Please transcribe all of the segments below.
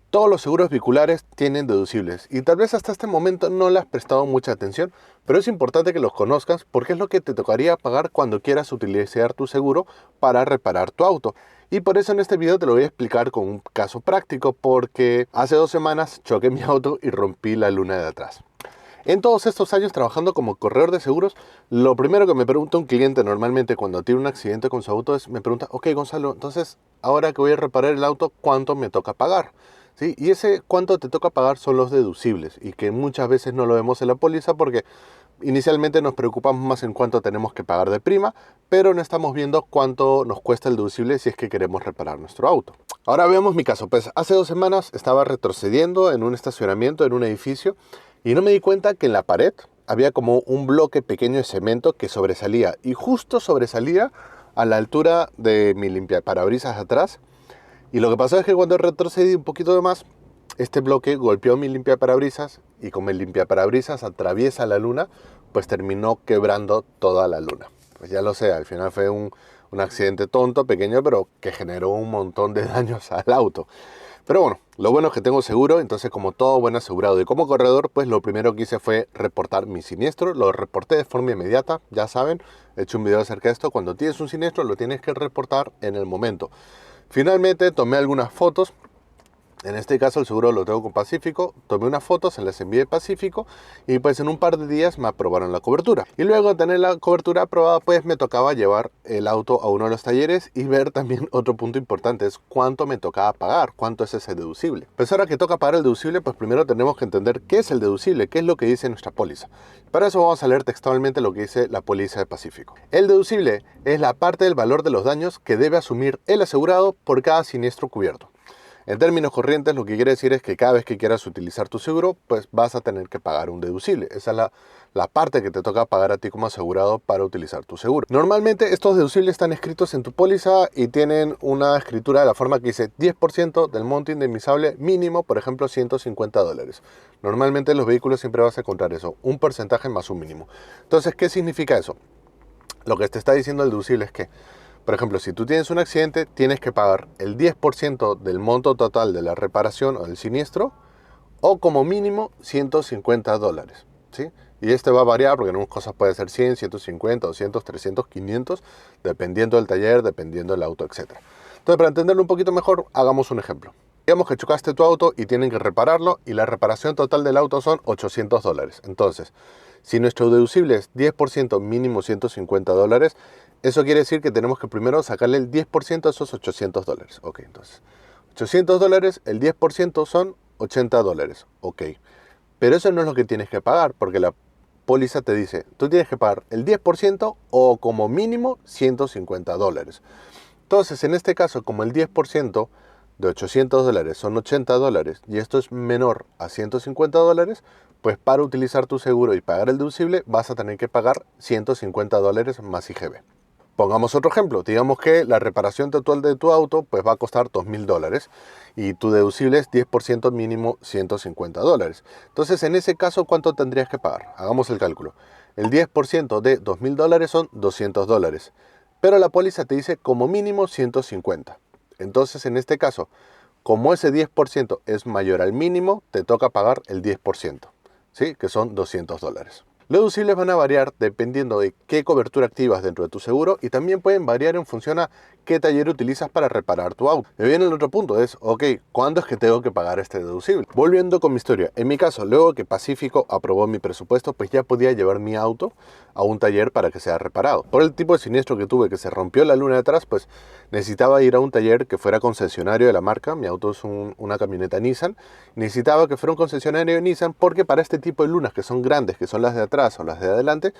Todos los seguros vehiculares tienen deducibles y tal vez hasta este momento no le has prestado mucha atención, pero es importante que los conozcas porque es lo que te tocaría pagar cuando quieras utilizar tu seguro para reparar tu auto. Y por eso en este video te lo voy a explicar con un caso práctico, porque hace 2 semanas choqué mi auto y rompí la luna de atrás. En todos estos años trabajando como corredor de seguros, lo primero que me pregunta un cliente normalmente cuando tiene un accidente con su auto es, me pregunta, ok Gonzalo, entonces ahora que voy a reparar el auto, ¿cuánto me toca pagar? ¿Sí? Y ese cuánto te toca pagar son los deducibles, y que muchas veces no lo vemos en la póliza porque inicialmente nos preocupamos más en cuánto tenemos que pagar de prima, pero no estamos viendo cuánto nos cuesta el deducible si es que queremos reparar nuestro auto. Ahora veamos mi caso. Pues hace 2 semanas estaba retrocediendo en un estacionamiento, en un edificio, y no me di cuenta que en la pared había como un bloque pequeño de cemento que sobresalía, y justo sobresalía a la altura de mi limpiaparabrisas atrás. Y lo que pasó es que cuando retrocedí un poquito de más, este bloque golpeó mi limpiaparabrisas, y como el limpiaparabrisas atraviesa la luna, pues terminó quebrando toda la luna. Pues ya lo sé, al final fue un accidente tonto, pequeño, pero que generó un montón de daños al auto. Pero bueno, lo bueno es que tengo seguro, entonces como todo buen asegurado y como corredor, pues lo primero que hice fue reportar mi siniestro. Lo reporté de forma inmediata, ya saben, he hecho un video acerca de esto. Cuando tienes un siniestro lo tienes que reportar en el momento. Finalmente tomé algunas fotos. En este caso el seguro lo tengo con Pacífico. Tomé unas fotos, se las envié a Pacífico y pues en un par de días me aprobaron la cobertura. Y luego de tener la cobertura aprobada, pues me tocaba llevar el auto a uno de los talleres y ver también otro punto importante, es cuánto me tocaba pagar, cuánto es ese deducible. Pues ahora que toca pagar el deducible, pues primero tenemos que entender qué es el deducible, qué es lo que dice nuestra póliza. Para eso vamos a leer textualmente lo que dice la póliza de Pacífico. El deducible es la parte del valor de los daños que debe asumir el asegurado por cada siniestro cubierto. En términos corrientes, lo que quiere decir es que cada vez que quieras utilizar tu seguro, pues vas a tener que pagar un deducible. Esa es la parte que te toca pagar a ti como asegurado para utilizar tu seguro. Normalmente estos deducibles están escritos en tu póliza y tienen una escritura de la forma que dice 10% del monto indemnizable mínimo, por ejemplo, $150. Normalmente en los vehículos siempre vas a encontrar eso, un porcentaje más un mínimo. Entonces, ¿qué significa eso? Lo que te está diciendo el deducible es que, por ejemplo, si tú tienes un accidente, tienes que pagar el 10% del monto total de la reparación o del siniestro, o como mínimo $150, ¿sí? Y este va a variar porque en unas cosas puede ser 100, 150, 200, 300, 500, dependiendo del taller, dependiendo del auto, etc. Entonces, para entenderlo un poquito mejor, hagamos un ejemplo. Digamos que chocaste tu auto y tienen que repararlo y la reparación total del auto son $800. Entonces, si nuestro deducible es 10% mínimo $150, eso quiere decir que tenemos que primero sacarle el 10% a esos $800. Ok, entonces, $800, el 10% son $80. Ok, pero eso no es lo que tienes que pagar, porque la póliza te dice, tú tienes que pagar el 10% o como mínimo $150. Entonces, en este caso, como el 10% de $800 son $80 y esto es menor a $150, pues para utilizar tu seguro y pagar el deducible vas a tener que pagar $150 más IGB. Pongamos otro ejemplo, digamos que la reparación total de tu auto pues va a costar $2.000 y tu deducible es 10% mínimo $150. Entonces, en ese caso, ¿cuánto tendrías que pagar? Hagamos el cálculo. El 10% de $2.000 son $200, pero la póliza te dice como mínimo 150. Entonces, en este caso, como ese 10% es mayor al mínimo, te toca pagar el 10%, ¿sí? Que son $200. Los deducibles van a variar dependiendo de qué cobertura activas dentro de tu seguro y también pueden variar en función a qué taller utilizas para reparar tu auto. Me viene el otro punto, es, ok, ¿cuándo es que tengo que pagar este deducible? Volviendo con mi historia, en mi caso, luego que Pacífico aprobó mi presupuesto, pues ya podía llevar mi auto a un taller para que sea reparado. Por el tipo de siniestro que tuve, que se rompió la luna de atrás, pues necesitaba ir a un taller que fuera concesionario de la marca. Mi auto es una camioneta Nissan. Necesitaba que fuera un concesionario de Nissan porque para este tipo de lunas que son grandes, que son las de atrás o las de adelante,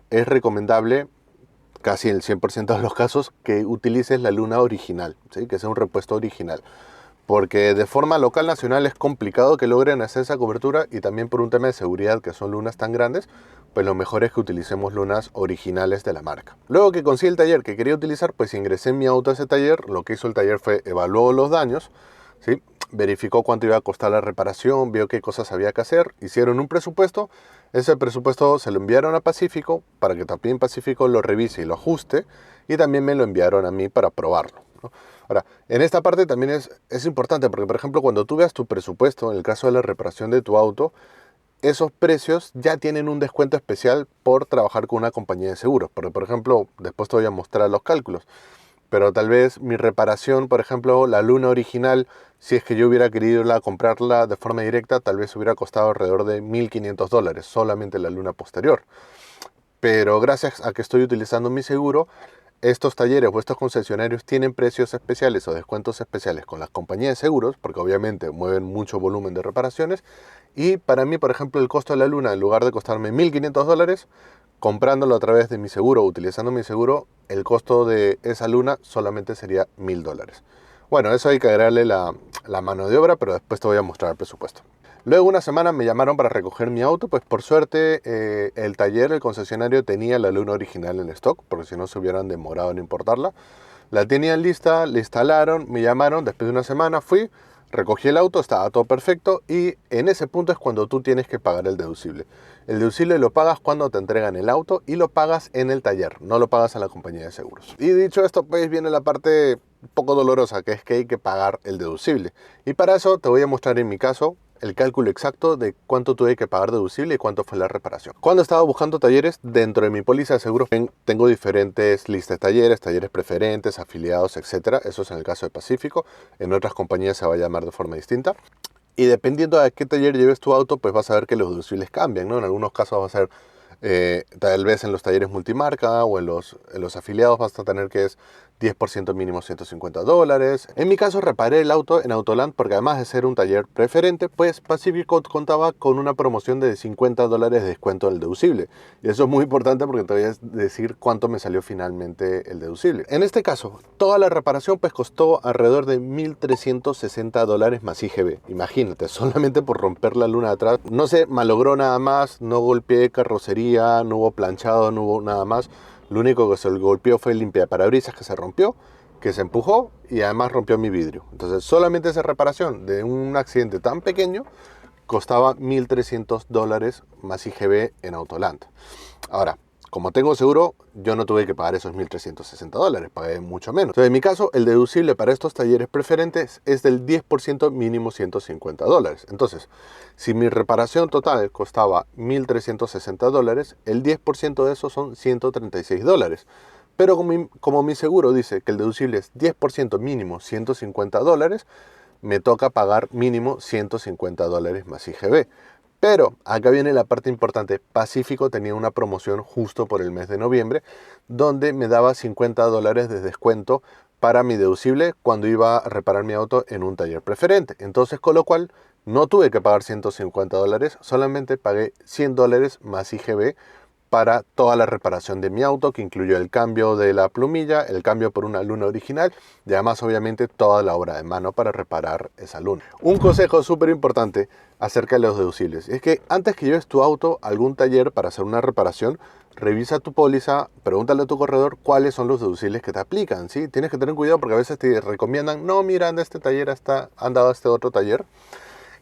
es recomendable casi en el 100% de los casos que utilices la luna original, ¿sí? Que sea un repuesto original. Porque de forma local nacional es complicado que logren hacer esa cobertura, y también por un tema de seguridad, que son lunas tan grandes, pues lo mejor es que utilicemos lunas originales de la marca. Luego que conseguí el taller que quería utilizar, pues ingresé mi auto a ese taller. Lo que hizo el taller fue evaluó los daños, ¿sí? Verificó cuánto iba a costar la reparación, vio qué cosas había que hacer, hicieron un presupuesto. Ese presupuesto se lo enviaron a Pacífico para que también Pacífico lo revise y lo ajuste, y también me lo enviaron a mí para probarlo, ¿no? Ahora, en esta parte también es importante porque, por ejemplo, cuando tú veas tu presupuesto, en el caso de la reparación de tu auto, esos precios ya tienen un descuento especial por trabajar con una compañía de seguros. Porque, por ejemplo, después te voy a mostrar los cálculos. Pero tal vez mi reparación, por ejemplo, la luna original, si es que yo hubiera querido comprarla de forma directa, tal vez hubiera costado alrededor de $1.500, solamente la luna posterior. Pero gracias a que estoy utilizando mi seguro, estos talleres o estos concesionarios tienen precios especiales o descuentos especiales con las compañías de seguros, porque obviamente mueven mucho volumen de reparaciones. Y para mí, por ejemplo, el costo de la luna, en lugar de costarme $1.500, comprándolo a través de mi seguro, utilizando mi seguro, el costo de esa luna solamente sería $1.000. Bueno, eso hay que agregarle la mano de obra, pero después te voy a mostrar el presupuesto. Luego una semana me llamaron para recoger mi auto, pues por suerte el taller, el concesionario tenía la luna original en stock, porque si no se hubieran demorado en importarla. La tenían lista, la instalaron, me llamaron, después de una semana fui, recogí el auto, estaba todo perfecto y en ese punto es cuando tú tienes que pagar el deducible. El deducible lo pagas cuando te entregan el auto y lo pagas en el taller, no lo pagas a la compañía de seguros. Y dicho esto, pues viene la parte un poco dolorosa, que es que hay que pagar el deducible. Y para eso te voy a mostrar en mi caso el cálculo exacto de cuánto tuve que pagar deducible y cuánto fue la reparación. Cuando estaba buscando talleres, dentro de mi póliza de seguros tengo diferentes listas de talleres, talleres preferentes, afiliados, etcétera. Eso es en el caso de Pacífico. En otras compañías se va a llamar de forma distinta. Y dependiendo de qué taller lleves tu auto, pues vas a ver que los deducibles cambian, ¿no? En algunos casos va a ser tal vez en los talleres multimarca o en los afiliados vas a tener que es 10% mínimo $150. En mi caso reparé el auto en Autoland porque además de ser un taller preferente, pues Pacífico contaba con una promoción de $50 de descuento del deducible. Y eso es muy importante porque te voy a decir cuánto me salió finalmente el deducible. En este caso, toda la reparación pues costó alrededor de $1.360 más IGB. Imagínate, solamente por romper la luna de atrás. No se malogró nada más, no golpeé carrocería, no hubo planchado, no hubo nada más. Lo único que se golpeó fue el limpiaparabrisas que se rompió, que se empujó y además rompió mi vidrio. Entonces solamente esa reparación de un accidente tan pequeño costaba $1.300 más IGB en Autoland. Ahora, como tengo seguro, yo no tuve que pagar esos $1.360, pagué mucho menos. Entonces, en mi caso, el deducible para estos talleres preferentes es del 10% mínimo $150. Entonces, si mi reparación total costaba $1.360, el 10% de eso son $136. Pero como mi seguro dice que el deducible es 10% mínimo $150, me toca pagar mínimo $150 más IGB. Pero acá viene la parte importante. Pacífico tenía una promoción justo por el mes de noviembre donde me daba $50 de descuento para mi deducible cuando iba a reparar mi auto en un taller preferente. Entonces, con lo cual no tuve que pagar $150, solamente pagué $100 más IGB para toda la reparación de mi auto, que incluyó el cambio de la plumilla, el cambio por una luna original y además obviamente toda la obra de mano para reparar esa luna. Un consejo súper importante acerca de los deducibles es que antes que lleves tu auto a algún taller para hacer una reparación, revisa tu póliza, pregúntale a tu corredor cuáles son los deducibles que te aplican, ¿sí? Tienes que tener cuidado porque a veces te recomiendan, no, mira, anda a este taller, anda a este otro taller.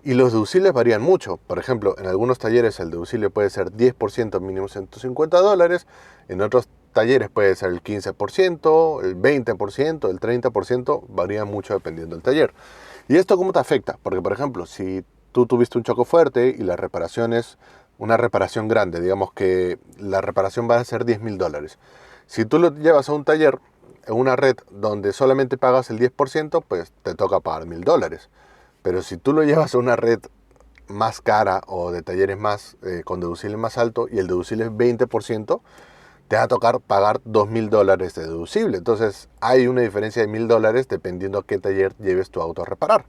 Y los deducibles varían mucho. Por ejemplo, en algunos talleres el deducible puede ser 10% mínimo $150. En otros talleres puede ser el 15%, el 20%, el 30%. Varía mucho dependiendo del taller. ¿Y esto cómo te afecta? Porque, por ejemplo, si tú tuviste un choque fuerte y la reparación es una reparación grande, digamos que la reparación va a ser $10.000. Si tú lo llevas a un taller, en una red donde solamente pagas el 10%, pues te toca pagar $1.000. Pero si tú lo llevas a una red más cara o de talleres más con deducible más alto y el deducible es 20%, te va a tocar pagar $2.000 de deducible. Entonces hay una diferencia de $1.000 dependiendo a qué taller lleves tu auto a reparar.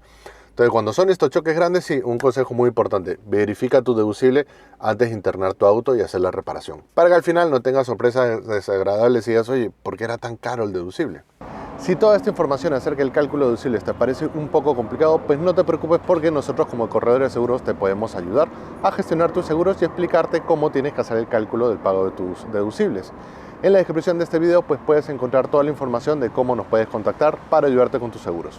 Entonces, cuando son estos choques grandes, sí, un consejo muy importante, verifica tu deducible antes de internar tu auto y hacer la reparación. Para que al final no tengas sorpresas desagradables y digas, oye, ¿por qué era tan caro el deducible? Si toda esta información acerca del cálculo de deducibles te parece un poco complicado, pues no te preocupes porque nosotros como corredores de seguros te podemos ayudar a gestionar tus seguros y explicarte cómo tienes que hacer el cálculo del pago de tus deducibles. En la descripción de este video pues puedes encontrar toda la información de cómo nos puedes contactar para ayudarte con tus seguros.